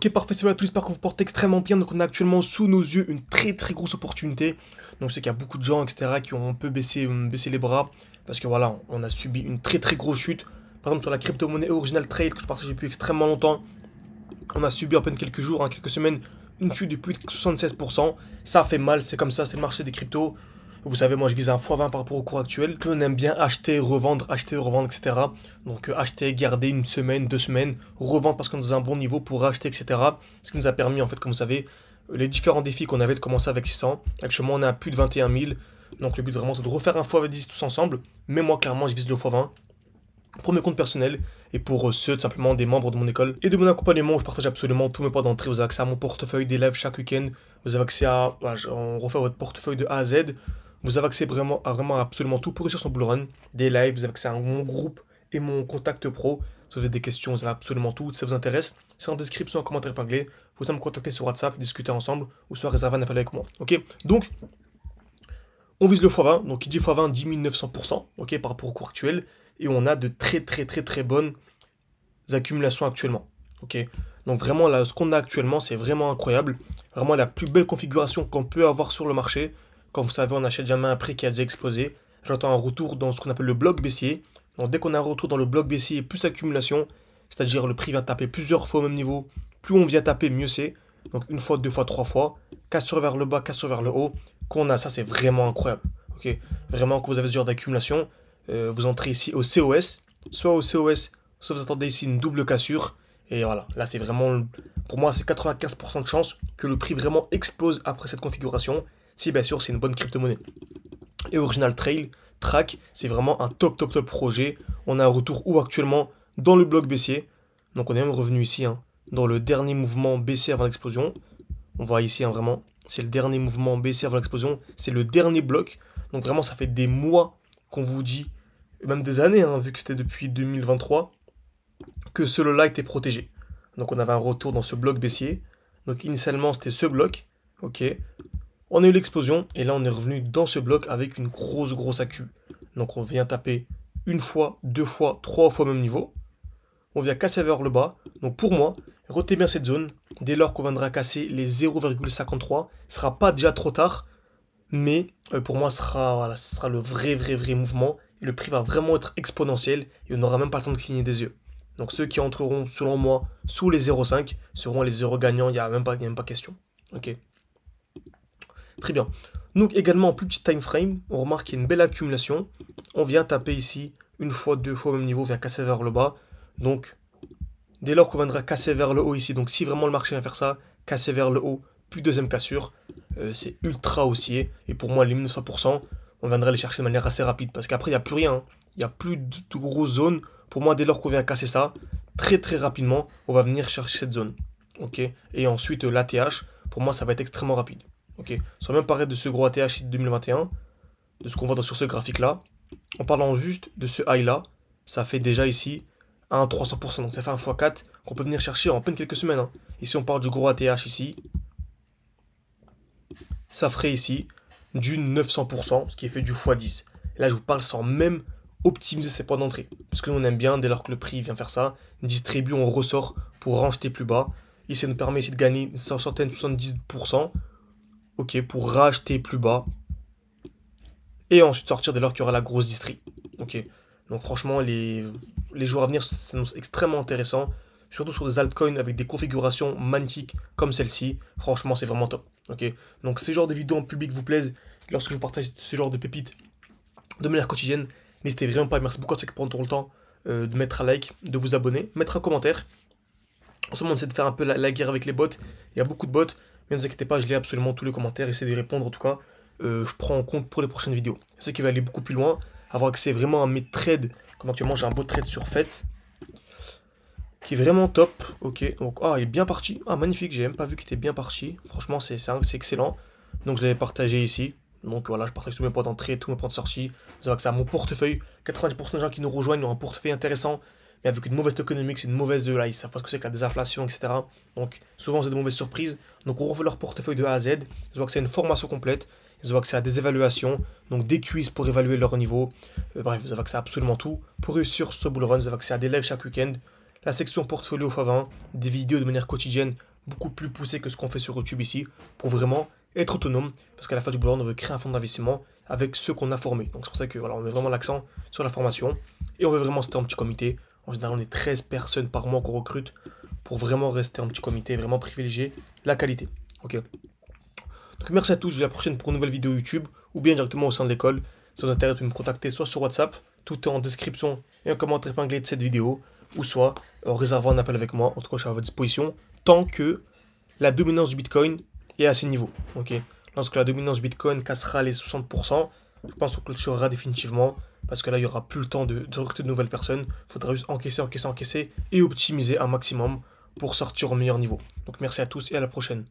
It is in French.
Ok, parfait, c'est voilà, tout, j'espère que vous portez extrêmement bien. Donc on a actuellement sous nos yeux une très très grosse opportunité. Donc c'est qu'il y a beaucoup de gens, etc., qui ont un peu baissé les bras. Parce que voilà, on a subi une très très grosse chute. Par exemple sur la crypto-monnaie Original Trade que je partage depuis extrêmement longtemps. On a subi à peine quelques jours, hein, quelques semaines, une chute de plus de 76%. Ça fait mal, c'est comme ça, c'est le marché des cryptos. Vous savez, moi je vise un x20 par rapport au cours actuel. Que on aime bien acheter, revendre, etc. Donc acheter, garder une semaine, 2 semaines, revendre parce qu'on est dans un bon niveau pour acheter, etc. Ce qui nous a permis, en fait, comme vous savez, les différents défis qu'on avait de commencer avec 600. Actuellement, on est à plus de 21 000. Donc le but vraiment, c'est de refaire un x10 tous ensemble. Mais moi, clairement, je vise le x20 pour mes comptes personnels et pour ceux simplement des membres de mon école et de mon accompagnement où je partage absolument tous mes points d'entrée. Vous avez accès à mon portefeuille des lives chaque week-end. Vous avez accès à... Voilà, on refait votre portefeuille de A à Z. Vous avez accès vraiment à absolument tout pour réussir son bull run. Des lives, vous avez accès à mon groupe et mon contact pro. Si vous avez des questions, vous avez absolument tout. Si ça vous intéresse, c'est en description, en commentaire épinglé. Vous pouvez me contacter sur WhatsApp, discuter ensemble ou soit réserver un appel avec moi. Ok, donc on vise le x20. Donc qui dit x20 dit 1900%, ok, par rapport au cours actuel. Et on a de très bonnes accumulations actuellement. Ok, donc vraiment là, ce qu'on a actuellement, c'est vraiment incroyable. Vraiment la plus belle configuration qu'on peut avoir sur le marché. Quand vous savez, on n'achète jamais un prix qui a déjà explosé. J'entends un retour dans ce qu'on appelle le bloc baissier. Donc dès qu'on a un retour dans le bloc baissier plus accumulation, c'est-à-dire le prix vient taper plusieurs fois au même niveau. Plus on vient taper, mieux c'est. Donc une fois, deux fois, trois fois. Cassure vers le bas, cassure vers le haut. Qu'on a, ça c'est vraiment incroyable. Ok, vraiment quand vous avez ce genre d'accumulation, vous entrez ici au COS, soit au COS, soit vous attendez ici une double cassure. Et voilà, là c'est vraiment, pour moi c'est 95% de chance que le prix vraiment explose après cette configuration, si bien sûr c'est une bonne crypto-monnaie. Et Original Track, c'est vraiment un top projet. On a un retour où actuellement dans le bloc baissier. Donc on est même revenu ici, hein, dans le dernier mouvement baissier avant l'explosion. On voit ici, hein, vraiment, c'est le dernier mouvement baissier avant l'explosion. C'est le dernier bloc. Donc vraiment ça fait des mois qu'on vous dit, et même des années, hein, vu que c'était depuis 2023, que ce lot-là était protégé. Donc on avait un retour dans ce bloc baissier. Donc initialement c'était ce bloc, ok. On a eu l'explosion et là on est revenu dans ce bloc avec une grosse accu. Donc on vient taper une fois, deux fois, trois fois au même niveau. On vient casser vers le bas. Donc pour moi, retenez bien cette zone. Dès lors qu'on viendra casser les 0,53, ce sera pas déjà trop tard. Mais pour moi, ce sera le vrai mouvement. Et le prix va vraiment être exponentiel. Et on n'aura même pas le temps de cligner des yeux. Donc ceux qui entreront, selon moi, sous les 0,5 seront les euros gagnants. Il n'y a même pas question. Ok. Très bien. Donc également en plus petit time frame, on remarque qu'il y a une belle accumulation. On vient taper ici une fois, deux fois au même niveau, on vient casser vers le bas. Donc dès lors qu'on viendra casser vers le haut ici, donc si vraiment le marché vient faire ça, casser vers le haut, puis deuxième cassure, c'est ultra haussier. Et pour moi, les 1900%, on viendra les chercher de manière assez rapide. Parce qu'après, il n'y a plus rien. Hein. Il n'y a plus de grosses zones. Pour moi, dès lors qu'on vient casser ça, très rapidement, on va venir chercher cette zone. Ok. Et ensuite, l'ATH, pour moi, ça va être extrêmement rapide. Ok. Sans même parler de ce gros ATH ici de 2021, de ce qu'on voit sur ce graphique-là. En parlant juste de ce high là, ça fait déjà ici un 300%. Donc ça fait un x4 qu'on peut venir chercher en peine quelques semaines. Hein. Ici, on parle du gros ATH ici. Ça ferait ici du 900%, ce qui est fait du x10. Et là, je vous parle sans même optimiser ses points d'entrée. Parce que nous, on aime bien, dès lors que le prix vient faire ça, distribue, on ressort pour racheter plus bas. Et ça nous permet ici de gagner une centaine, 70%. Ok, pour racheter plus bas. Et ensuite sortir dès lors qu'il y aura la grosse distri. Ok, donc franchement, les jours à venir s'annoncent extrêmement intéressants. Surtout sur des altcoins avec des configurations magnifiques comme celle-ci. Franchement, c'est vraiment top. Ok, donc ces genres de vidéos en public vous plaisent, lorsque je vous partage ce genre de pépites de manière quotidienne, n'hésitez vraiment pas. Merci beaucoup à ceux qui prendront le temps de mettre un like, de vous abonner, mettre un commentaire. En ce moment, on essaie de faire un peu la guerre avec les bots. Il y a beaucoup de bots, mais ne vous inquiétez pas, je lis absolument tous les commentaires, j'essaie de répondre en tout cas. Je prends en compte pour les prochaines vidéos. Ceux qui veulent aller beaucoup plus loin, avoir accès vraiment à mes trades, comme actuellement j'ai un beau trade sur FET, qui est vraiment top. Ok, donc il est bien parti. Ah, magnifique, j'ai même pas vu qu'il était bien parti. Franchement, c'est excellent. Donc je l'avais partagé ici. Donc voilà, je partage tous mes points d'entrée, tous mes points de sortie. Vous avez accès à mon portefeuille. 90% des gens qui nous rejoignent ont un portefeuille intéressant, mais avec une mauvaise tokenomics, c'est une mauvaise là, ils savent pas ce que c'est que la désinflation, etc. Donc souvent c'est de mauvaises surprises. Donc on refait leur portefeuille de A à Z. Ils ont accès à une formation complète. Ils ont accès à des évaluations, donc des quiz pour évaluer leur niveau. Bref, vous avez accès à absolument tout. Pour réussir ce bull run, vous avez accès à des lives chaque week-end, la section portfolio x20, des vidéos de manière quotidienne beaucoup plus poussé que ce qu'on fait sur YouTube ici, pour vraiment être autonome, parce qu'à la fin du boulot, on veut créer un fonds d'investissement avec ceux qu'on a formés. Donc c'est pour ça que voilà, on met vraiment l'accent sur la formation, et on veut vraiment rester en petit comité. En général, on est 13 personnes par mois qu'on recrute pour vraiment rester en petit comité, vraiment privilégier la qualité. Ok. Donc merci à tous, je vous dis à la prochaine pour une nouvelle vidéo YouTube, ou bien directement au sein de l'école. Si vous intéresse, vous pouvez me contacter soit sur WhatsApp, tout est en description et en commentaire épinglé de cette vidéo, ou soit en réservant un appel avec moi. En tout cas, je suis à votre disposition tant que la dominance du Bitcoin est à ces niveaux. Ok. Lorsque la dominance du Bitcoin cassera les 60%, je pense qu'on clôturera définitivement, parce que là, il n'y aura plus le temps de recruter de nouvelles personnes. Il faudra juste encaisser, encaisser, encaisser et optimiser un maximum pour sortir au meilleur niveau. Donc merci à tous et à la prochaine.